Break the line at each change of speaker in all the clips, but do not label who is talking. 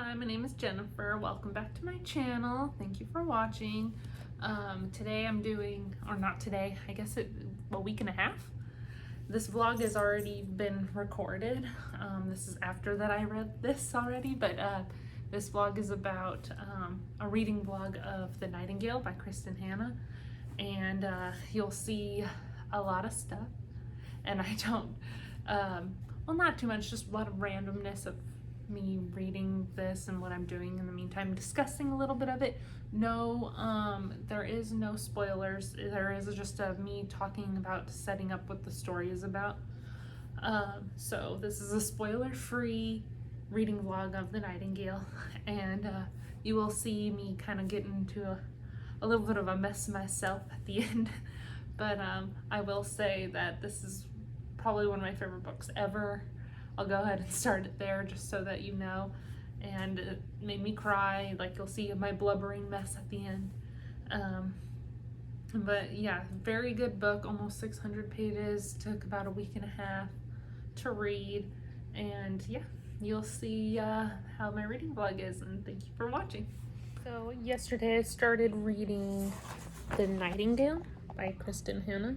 Hi, my name is Jennifer. Welcome back to my channel. Thank you for watching. Today I'm doing, or not today, I guess a week and a half. This vlog has already been recorded. This is after that I read this already, but this vlog is about a reading vlog of The Nightingale by Kristen Hanna. And you'll see a lot of stuff. And I don't, well, not too much, just a lot of randomness of me reading this and what I'm doing in the meantime, discussing a little bit of it. No, there is no spoilers. There is just me talking about setting up what the story is about. So this is a spoiler-free reading vlog of The Nightingale, and you will see me kind of get into a little bit of a mess myself at the end. But I will say that this is probably one of my favorite books ever. I'll go ahead and start it there just so that you know. And it made me cry, like you'll see my blubbering mess at the end. But yeah, very good book, almost 600 pages, took about a week and a half to read. And yeah, you'll see how my reading vlog is, and thank you for watching. So yesterday I started reading The Nightingale by Kristen Hanna.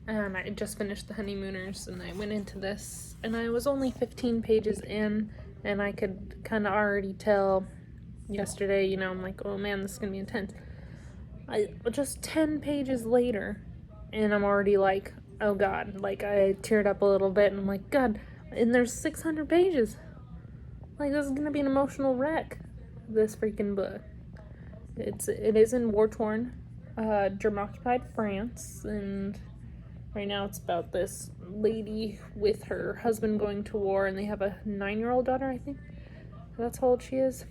And I just finished The Honeymooners, and I went into this, and I was only 15 pages in, and I could kind of already tell yesterday, you know, I'm like, oh man, this is gonna be intense. Just 10 pages later, and I'm already like, oh god, like I teared up a little bit, and I'm like, god, and there's 600 pages. Like, this is gonna be an emotional wreck, this freaking book. It is in war-torn, German-occupied France, and right now it's about this lady with her husband going to war, and they have a 9-year-old daughter, I think. That's how old she is.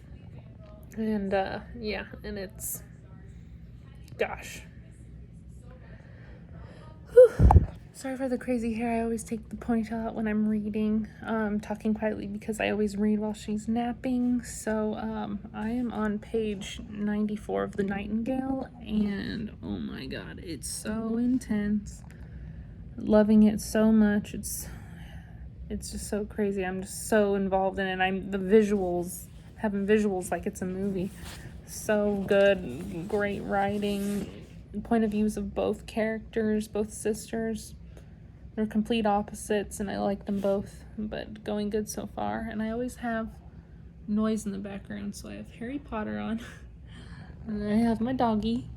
And yeah, and it's, gosh. Whew. Sorry for the crazy hair. I always take the ponytail out when I'm reading. Talking quietly because I always read while she's napping. So I am on page 94 of The Nightingale, and oh my god, it's so intense. Loving it so much. It's just so crazy. I'm just so involved in it. Having visuals like it's a movie. So good. Great writing. Point of views of both characters, both sisters. They're complete opposites, and I like them both, but going good so far. And I always have noise in the background, so I have Harry Potter on. And then I have my doggy.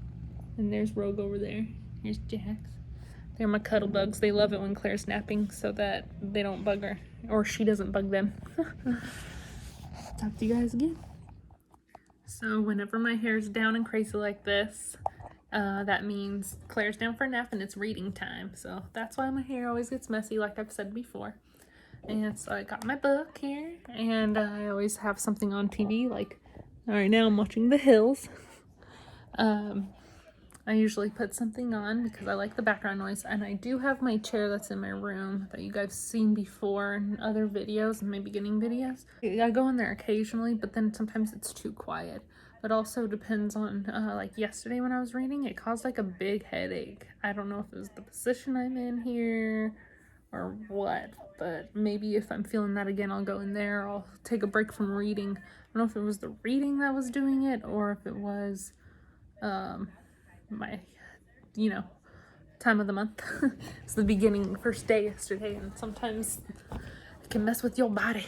And there's Rogue over there. Here's Jax. They're my cuddle bugs. They love it when Claire's napping so that they don't bug her, or she doesn't bug them. Talk to you guys again. So whenever my hair's down and crazy like this, that means Claire's down for a nap and it's reading time. So that's why my hair always gets messy, like I've said before. And so I got my book here, and I always have something on TV. Like right now I'm watching The Hills. I usually put something on because I like the background noise, and I do have my chair that's in my room that you guys seen before in other videos, in my beginning videos. I go in there occasionally, but then sometimes it's too quiet. It also depends on, like yesterday when I was reading, it caused like a big headache. I don't know if it was the position I'm in here or what, but maybe if I'm feeling that again, I'll go in there. I'll take a break from reading. I don't know if it was the reading that was doing it, or if it was, my, you know, time of the month. It's the beginning, first day yesterday, and sometimes it can mess with your body.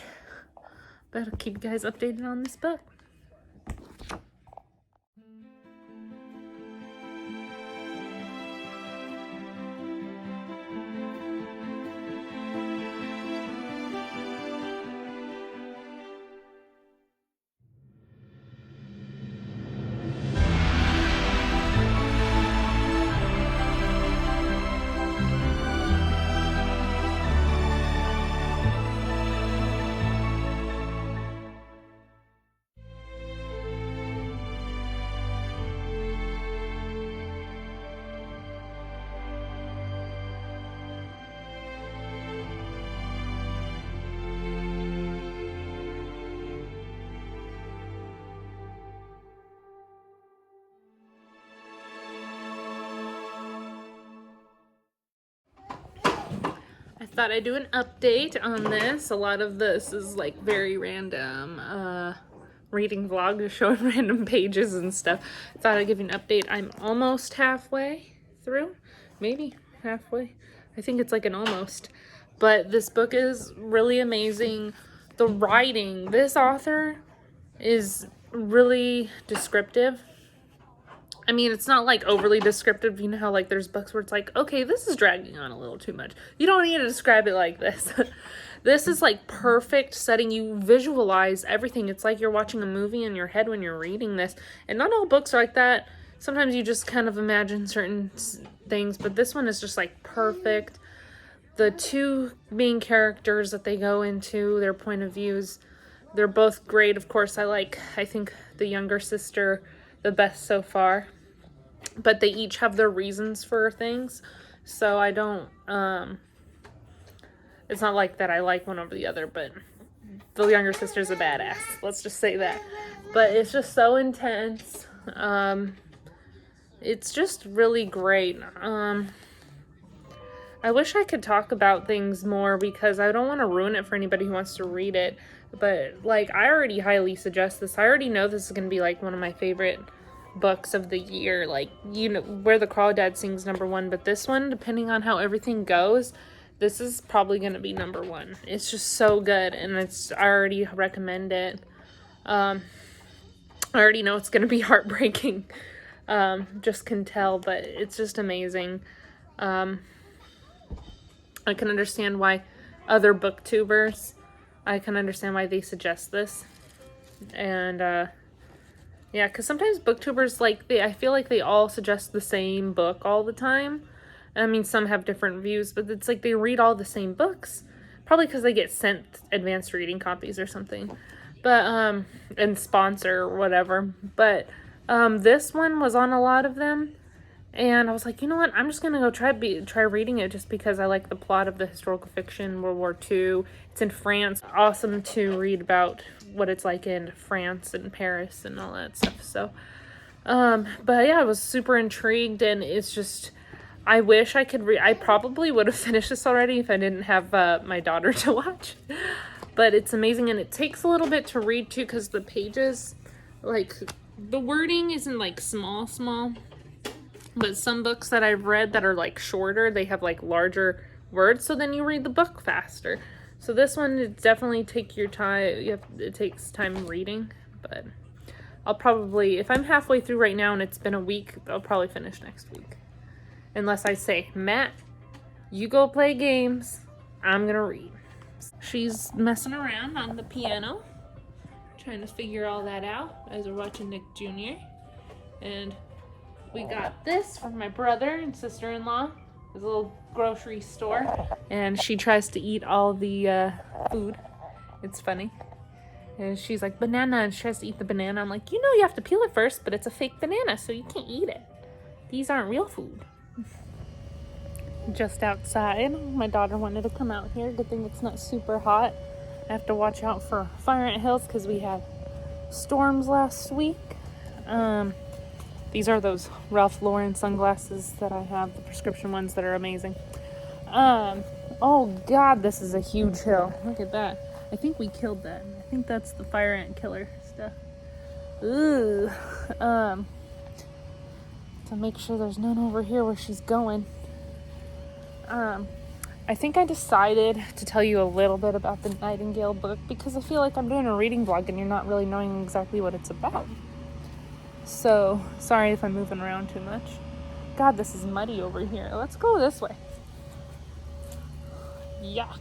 But I'll keep you guys updated on this book. I thought I'd do an update on this. A lot of this is like very random reading vlog, just showing random pages and stuff. Thought I'd give you an update. I'm almost halfway through, maybe halfway. I think it's like an almost. But this book is really amazing. The writing, this author is really descriptive. I mean, it's not like overly descriptive. You know how like there's books where it's like, okay, this is dragging on a little too much. You don't need to describe it like this. This is like perfect, setting you visualize everything. It's like you're watching a movie in your head when you're reading this. And not all books are like that. Sometimes you just kind of imagine certain things, but this one is just like perfect. The two main characters that they go into, their point of views, they're both great. Of course, I think the younger sister the best so far, but they each have their reasons for things, so I don't it's not like that I like one over the other, but the younger sister's a badass, let's just say that. But it's just so intense. It's just really great. I wish I could talk about things more because I don't want to ruin it for anybody who wants to read it. But, like, I already highly suggest this. I already know this is going to be, like, one of my favorite books of the year. Like, you know, Where the Crawdad Sings #1. But this one, depending on how everything goes, this is probably going to be #1. It's just so good. And I already recommend it. I already know it's going to be heartbreaking. Just can tell. But it's just amazing. I can understand why other booktubers, I can understand why they suggest this. And, yeah, because sometimes booktubers, like, I feel like they all suggest the same book all the time. I mean, some have different views, but it's like they read all the same books. Probably because they get sent advanced reading copies or something. But, and sponsor or whatever. But, this one was on a lot of them. And I was like, you know what? I'm just going to go try reading it just because I like the plot of the historical fiction, World War II. It's in France. Awesome to read about what it's like in France and Paris and all that stuff. So, but yeah, I was super intrigued, and it's just, I wish I could I probably would have finished this already if I didn't have my daughter to watch. But it's amazing, and it takes a little bit to read too because the pages, like, the wording isn't like small. But some books that I've read that are like shorter, they have like larger words, so then you read the book faster. So this one, it definitely take your time. It takes time reading, but I'll probably, if I'm halfway through right now and it's been a week, I'll probably finish next week. Unless I say, Matt, you go play games, I'm gonna read. She's messing around on the piano, trying to figure all that out as we're watching Nick Jr. And we got this from my brother and sister-in-law. There's a little grocery store. And she tries to eat all the food. It's funny. And she's like, banana, and she tries to eat the banana. I'm like, you know you have to peel it first, but it's a fake banana, so you can't eat it. These aren't real food. Just outside. My daughter wanted to come out here. Good thing it's not super hot. I have to watch out for fire ant hills because we had storms last week. These are those Ralph Lauren sunglasses that I have, the prescription ones that are amazing. Oh God, this is a huge hill. Look at that. I think we killed that. I think that's the fire ant killer stuff. Ooh. To make sure there's none over here where she's going. I think I decided to tell you a little bit about the Nightingale book because I feel like I'm doing a reading vlog and you're not really knowing exactly what it's about. So, sorry if I'm moving around too much. God, this is muddy over here. Let's go this way. Yuck.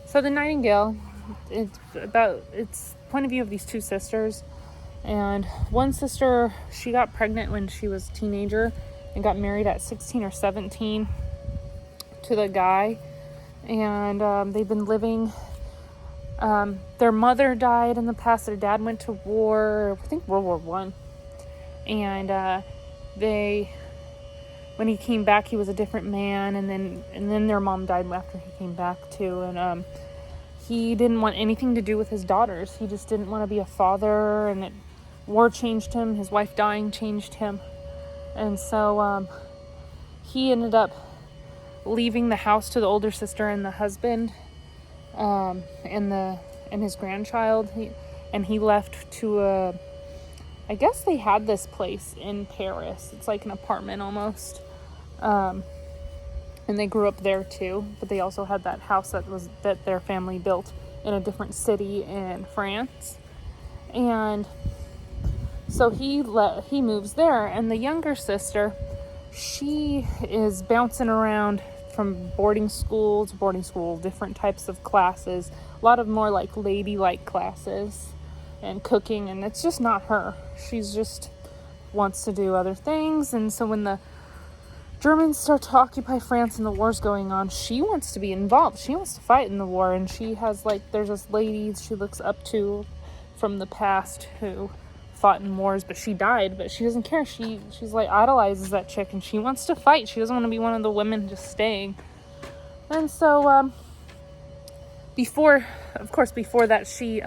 So the Nightingale, it's point of view of these two sisters. And one sister, she got pregnant when she was a teenager and got married at 16 or 17 to the guy. And they've been living... their mother died in the past. Their dad went to war, I think World War I. And when he came back, he was a different man. And then their mom died after he came back too. And he didn't want anything to do with his daughters. He just didn't want to be a father. And war changed him. His wife dying changed him. And so he ended up leaving the house to the older sister and the husband. And and his grandchild. He left to I guess they had this place in Paris. It's like an apartment almost. And they grew up there too, but they also had that house that their family built in a different city in France. And so he moves there, and the younger sister, she is bouncing around from boarding school to boarding school, different types of classes, a lot of more like ladylike classes and cooking, and it's just not her. She's just wants to do other things. And so when the Germans start to occupy France and the war's going on, she wants to be involved. She wants to fight in the war, and she has there's this lady she looks up to from the past who fought in wars, but she died, but she doesn't care. She's like idolizes that chick, and she wants to fight. She doesn't want to be one of the women just staying. And so before that, she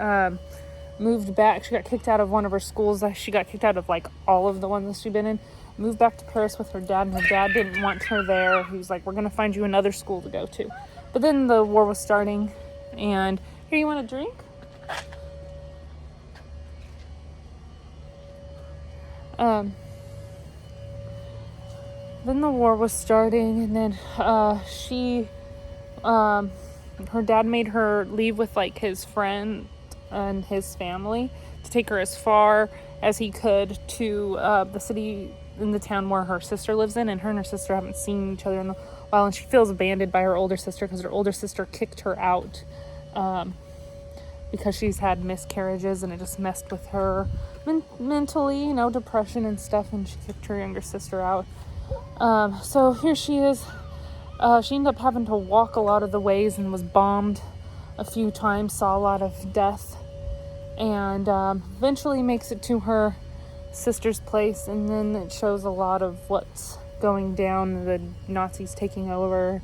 moved back. She got kicked out of one of her schools. She got kicked out of all of the ones that she'd been in. Moved back to Paris with her dad, and her dad didn't want her there. He was like, we're gonna find you another school to go to. But then the war was starting, and here, you want a drink? Then the war was starting, and then her dad made her leave with his friend and his family to take her as far as he could to the city in the town where her sister lives in, and her sister haven't seen each other in a while, and she feels abandoned by her older sister because her older sister kicked her out because she's had miscarriages, and it just messed with her mentally, depression and stuff, and she kicked her younger sister out. So here she is. She ended up having to walk a lot of the ways and was bombed a few times, saw a lot of death, and eventually makes it to her sister's place. And then it shows a lot of what's going down, the Nazis taking over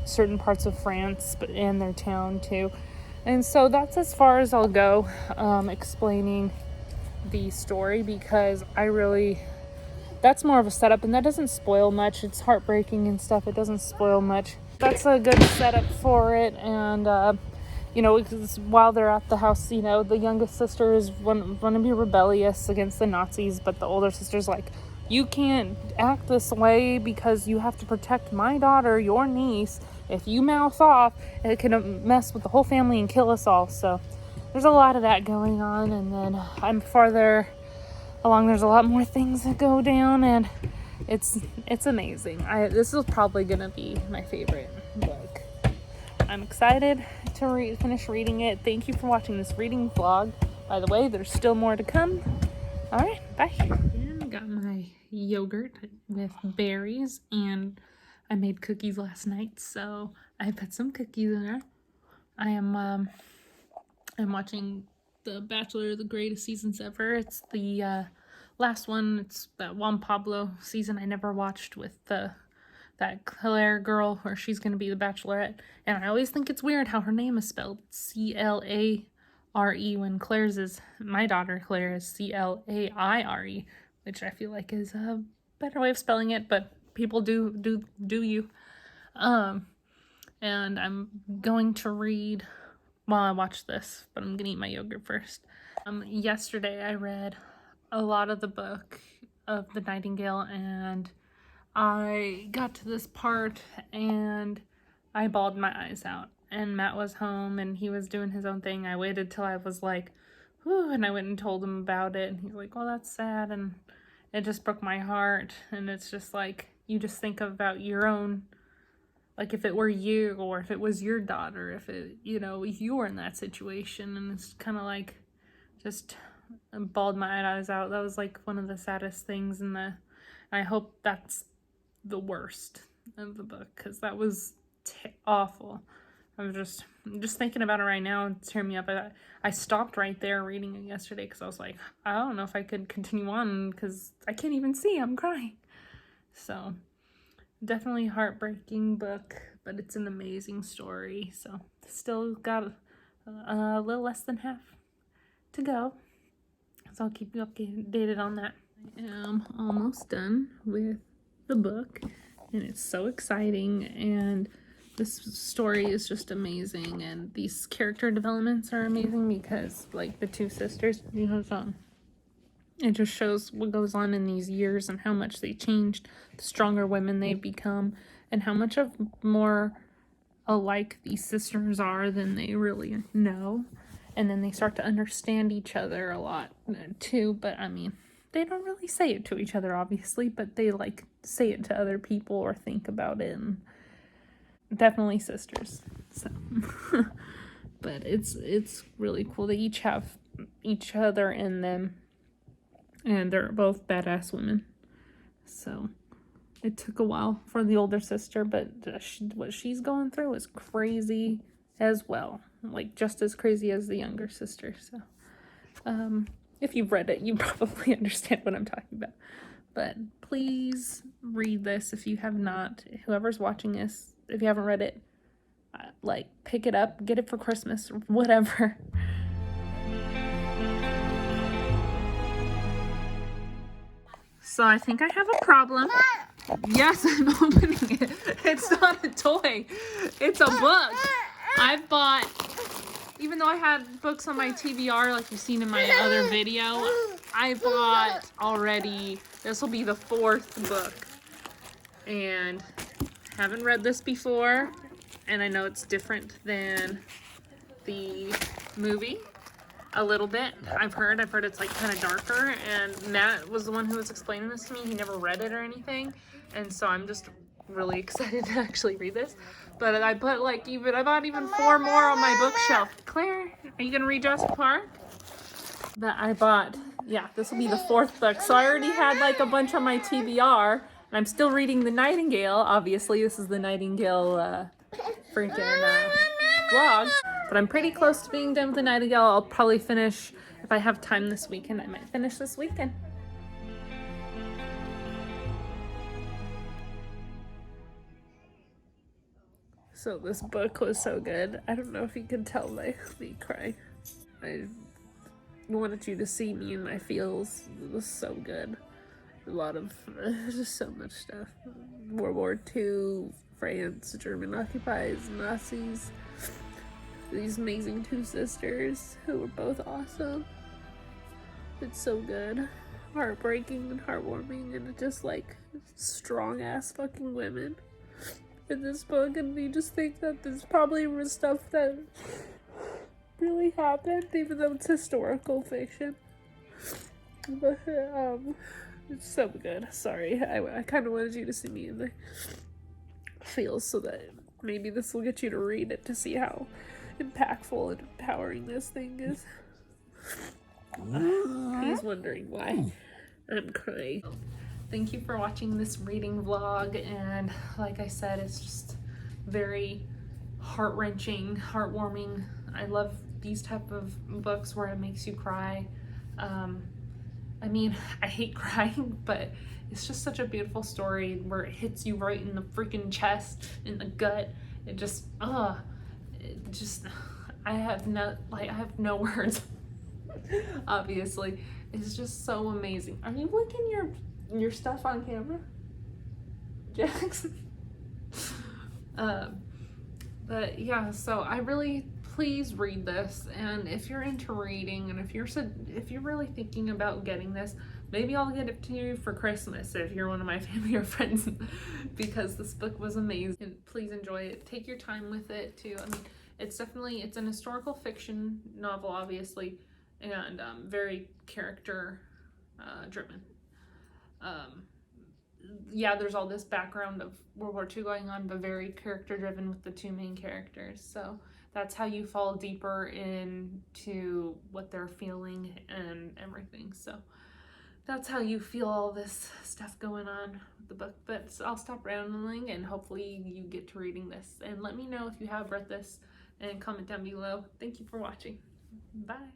certain parts of France and their town too. And so that's as far as I'll go explaining the story, because that's more of a setup, and that doesn't spoil much. It's heartbreaking and stuff. It doesn't spoil much. That's a good setup for it. And while they're at the house, the youngest sister is want to be rebellious against the Nazis, but the older sister's like, you can't act this way because you have to protect my daughter, your niece. If you mouth off, it can mess with the whole family and kill us all. So there's a lot of that going on. And then I'm farther along, there's a lot more things that go down, and it's amazing. This is probably gonna be my favorite book. I'm excited to finish reading it. Thank you for watching this reading vlog. By the way, there's still more to come. All right, bye. And I got my yogurt with berries, and I made cookies last night, so I put some cookies in there. I'm watching The Bachelor, the greatest seasons ever. It's the last one. It's that Juan Pablo season I never watched with that Claire girl where she's going to be the Bachelorette. And I always think it's weird how her name is spelled Clare, when Claire's is, my daughter Claire, is Claire, which I feel like is a better way of spelling it, but people do you. And I'm going to read while I watch this, but I'm gonna eat my yogurt first. Yesterday I read a lot of the book of the Nightingale, and I got to this part and I bawled my eyes out, and Matt was home and he was doing his own thing. I waited till I was like, whew, and I went and told him about it, and he's like, well, that's sad, and it just broke my heart. And it's just like, you just think about your own, like if it were you, or if it was your daughter, if you were in that situation, and it's kind of like, just bawled my eyes out. That was like one of the saddest things I hope that's the worst of the book, because that was awful. I'm just thinking about it right now, and it's tearing me up. I stopped right there reading it yesterday because I was like, I don't know if I could continue on because I can't even see. I'm crying. So definitely heartbreaking book, but it's an amazing story. So still got a little less than half to go. So I'll keep you updated on that. I am almost done with the book, and it's so exciting. And this story is just amazing, and these character developments are amazing because, like, the two sisters, you know, it just shows what goes on in these years and how much they changed, the stronger women they've become, and how much of more alike these sisters are than they really know. And then they start to understand each other a lot too, but I mean, they don't really say it to each other, obviously, but they like say it to other people or think about it. And definitely sisters. So, but it's really cool. They each have each other in them, and they're both badass women. So it took a while for the older sister, but what she's going through is crazy as well. Like, just as crazy as the younger sister. So, if you've read it, you probably understand what I'm talking about. But please read this if you have not. Whoever's watching this, if you haven't read it, like, pick it up, get it for Christmas, or whatever. So I think I have a problem. Yes, I'm opening it. It's not a toy. It's a book. I've bought, even though I had books on my TBR like you've seen in my other video, I bought already, this will be the 4th book. And haven't read this before. And I know it's different than the movie. A little bit. I've heard it's like kind of darker, and Matt was the one who was explaining this to me. He never read it or anything, and so I'm just really excited to actually read this. But I bought even 4 more on my bookshelf. Claire, are you gonna read Jurassic Park? But I bought, yeah, this will be the 4th book. So I already had like a bunch on my TBR, and I'm still reading the Nightingale. Obviously, this is the Nightingale vlog. But I'm pretty close to being done with the Nightingale. I'll probably finish, if I have time this weekend, I might finish this weekend. So this book was so good. I don't know if you can tell by me crying. I wanted you to see me in my feels. It was so good. A lot of, just so much stuff. World War II, France, German occupies, Nazis. These amazing 2 sisters who were both awesome. It's so good. Heartbreaking and heartwarming, and just like strong ass fucking women in this book. And you just think that there's probably stuff that really happened, even though it's historical fiction. But it's so good. Sorry, I kind of wanted you to see me in the feels so that maybe this will get you to read it to see how impactful and empowering this thing is. He's wondering why I'm crying. Thank you for watching this reading vlog, and like I said, it's just very heart-wrenching, heartwarming. I love these type of books where it makes you cry. I mean, I hate crying, but it's just such a beautiful story where it hits you right in the freaking chest, in the gut. It just, I have no words. Obviously, it's just so amazing. Are you licking your stuff on camera, Jackson? But yeah, so please read this, and if you're into reading, and if you're really thinking about getting this, maybe I'll get it to you for Christmas if you're one of my family or friends, because this book was amazing. And please enjoy it. Take your time with it too. I mean, it's an historical fiction novel, obviously, and very character driven. Yeah, there's all this background of World War II going on, but very character driven with the 2 main characters. So that's how you fall deeper into what they're feeling and everything. So that's how you feel all this stuff going on with the book. But I'll stop rambling, and hopefully you get to reading this. And let me know if you have read this, and comment down below. Thank you for watching. Bye.